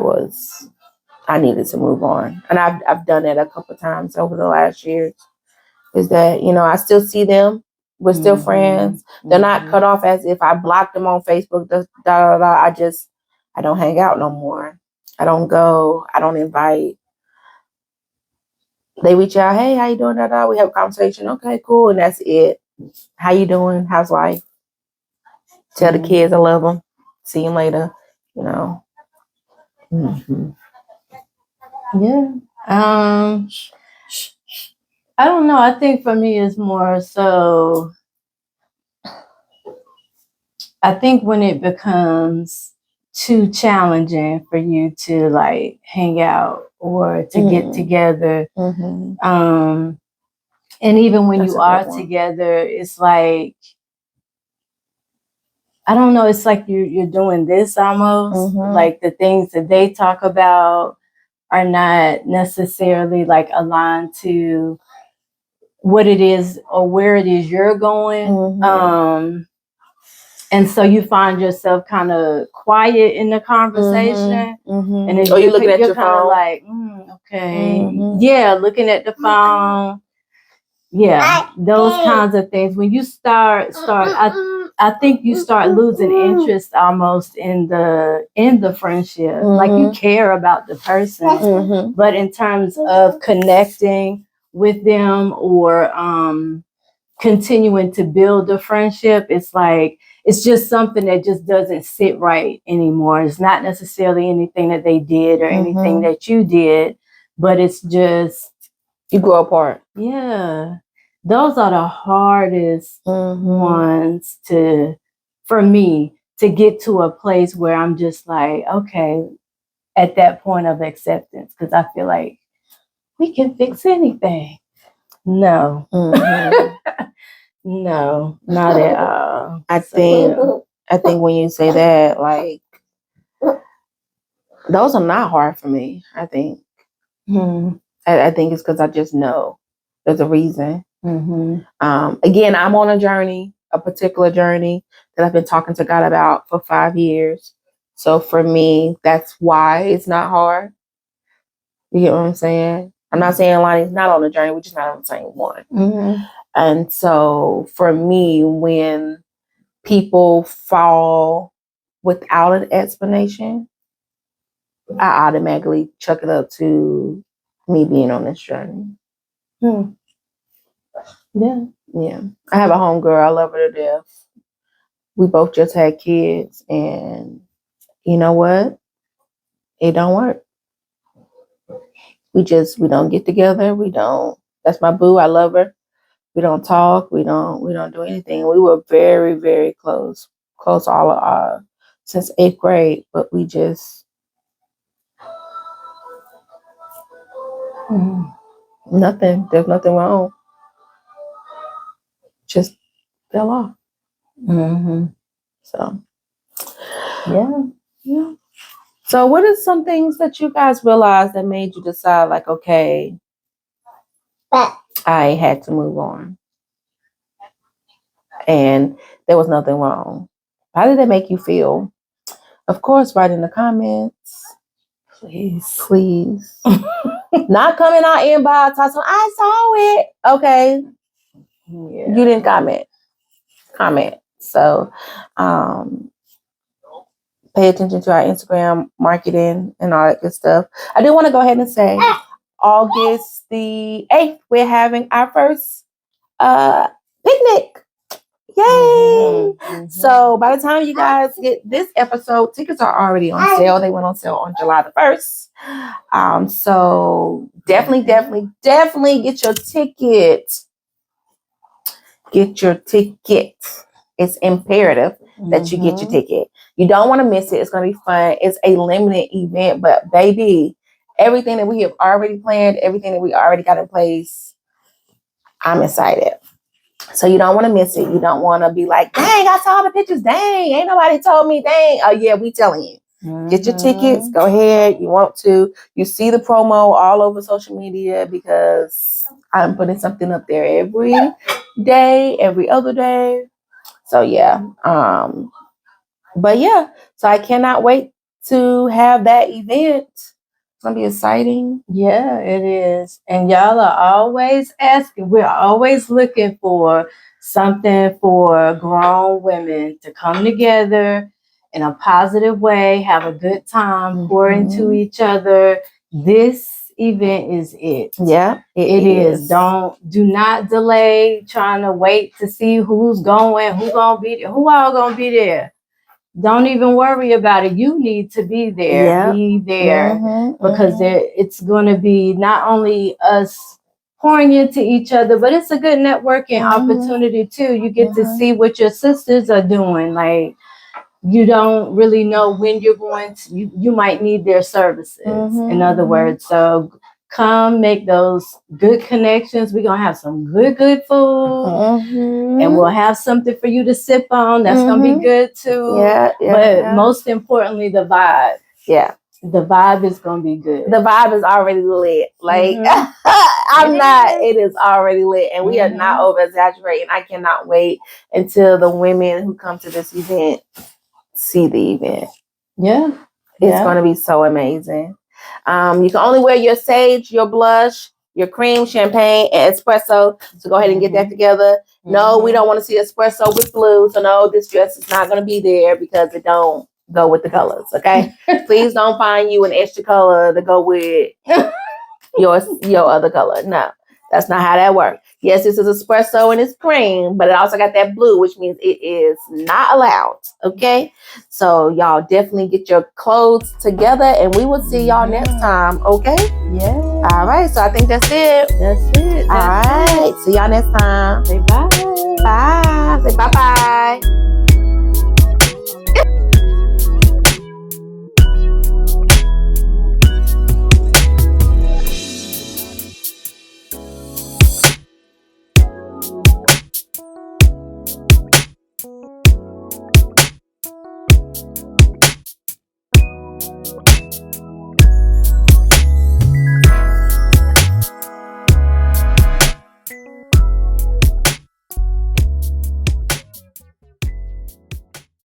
needed to move on. And I've done that a couple of times over the last years. Is that, I still see them. We're still friends. They're not cut off as if I blocked them on Facebook. I don't hang out no more. I don't go. I don't invite. They reach out, hey, how you doing? We have a conversation. Okay, cool. And that's it. How you doing? How's life? Tell the kids I love them. See them later. Mm-hmm. Yeah. I don't know. I think for me it's more so, I think when it becomes too challenging for you to like hang out or to get together. And even when you are together, it's like, I don't know, it's like you're doing this almost. Like the things that they talk about are not necessarily like aligned to what it is or where it is you're going. And so you find yourself kind of quiet in the conversation. And then you're looking at your phone. Like, okay. Yeah, looking at the phone. Yeah, those kinds of things. When you start, I think you start losing interest almost in the friendship. Like you care about the person, but in terms of connecting with them or continuing to build a friendship, it's like it's just something that just doesn't sit right anymore. It's not necessarily anything that they did or anything that you did, but it's just you grow apart. Yeah. Those are the hardest ones for me to get to a place where I'm just like, okay, at that point of acceptance, because I feel like we can fix anything. No. No, not at all. I think when you say that, like, those are not hard for me. I think. I think it's because I just know there's a reason. Again, I'm on a particular journey that I've been talking to God about for 5 years. So for me, that's why it's not hard. You get what I'm saying? I'm not saying Lonnie's not on the journey. We're just not on the same one. And so for me, when people fall without an explanation, I automatically chuck it up to me being on this journey. Yeah. I have a homegirl. I love her to death. We both just had kids, and you know what? It don't work. We don't get together. That's my boo. I love her. We don't talk. We don't do anything. We were very, very close all of since 8th grade, but we just nothing. There's nothing wrong. Just fell off. So yeah. So what are some things that you guys realized that made you decide, like, okay, I had to move on, and there was nothing wrong? How did that make you feel? Of course, write in the comments. Please. Not coming out inbox. I saw it. Okay. Yeah. You didn't comment. So, pay attention to our Instagram marketing and all that good stuff. I do want to go ahead and say August the 8th, we're having our first picnic. Yay! So by the time you guys get this episode, tickets are already on sale. They went on sale on July the 1st. So definitely get your ticket. Get your ticket. It's imperative that you get your ticket. You don't want to miss it. It's going to be fun. It's a limited event, but baby, everything that we have already planned, everything that we already got in place. I'm excited. So you don't want to miss it. You don't want to be like, dang, I saw the pictures. Dang, ain't nobody told me. Dang. Oh, yeah, we telling you. Get your tickets. Go ahead. You want to. You see the promo all over social media because I'm putting something up there every day, every other day. So, yeah. But, yeah. So I cannot wait to have that event. It's going to be exciting. Yeah, it is. And y'all are always asking. We're always looking for something for grown women to come together in a positive way, have a good time, pour into each other. This event is it. Yeah, it is. Do not delay trying to wait to see who's going, who all gonna be there. Don't even worry about it. You need to be there. Yep. Be there because it's going to be not only us pouring into each other, but it's a good networking opportunity too. You get to see what your sisters are doing. Like, you don't really know when you're going to, you might need their services, in other words. So come make those good connections. We're going to have some good food. And we'll have something for you to sip on. That's going to be good too. But most importantly, the vibe. Yeah. The vibe is going to be good. The vibe is already lit. Like, it is already lit. And we are not over exaggerating. I cannot wait until the women who come to this event see the event. Yeah. It's going to be so amazing. You can only wear your sage, your blush, your cream, champagne, and espresso. So go ahead and get that together. No, we don't want to see espresso with blue. So no, this dress is not going to be there because it don't go with the colors. Okay. Please don't find you an extra color to go with your other color. No, that's not how that works. Yes, this is espresso and it's cream, but it also got that blue, which means it is not allowed. Okay. So y'all definitely get your clothes together and we will see y'all next time. Okay. Yeah. All right. So I think that's it. That's it. All right. See y'all next time. Say bye. Bye. Say bye-bye.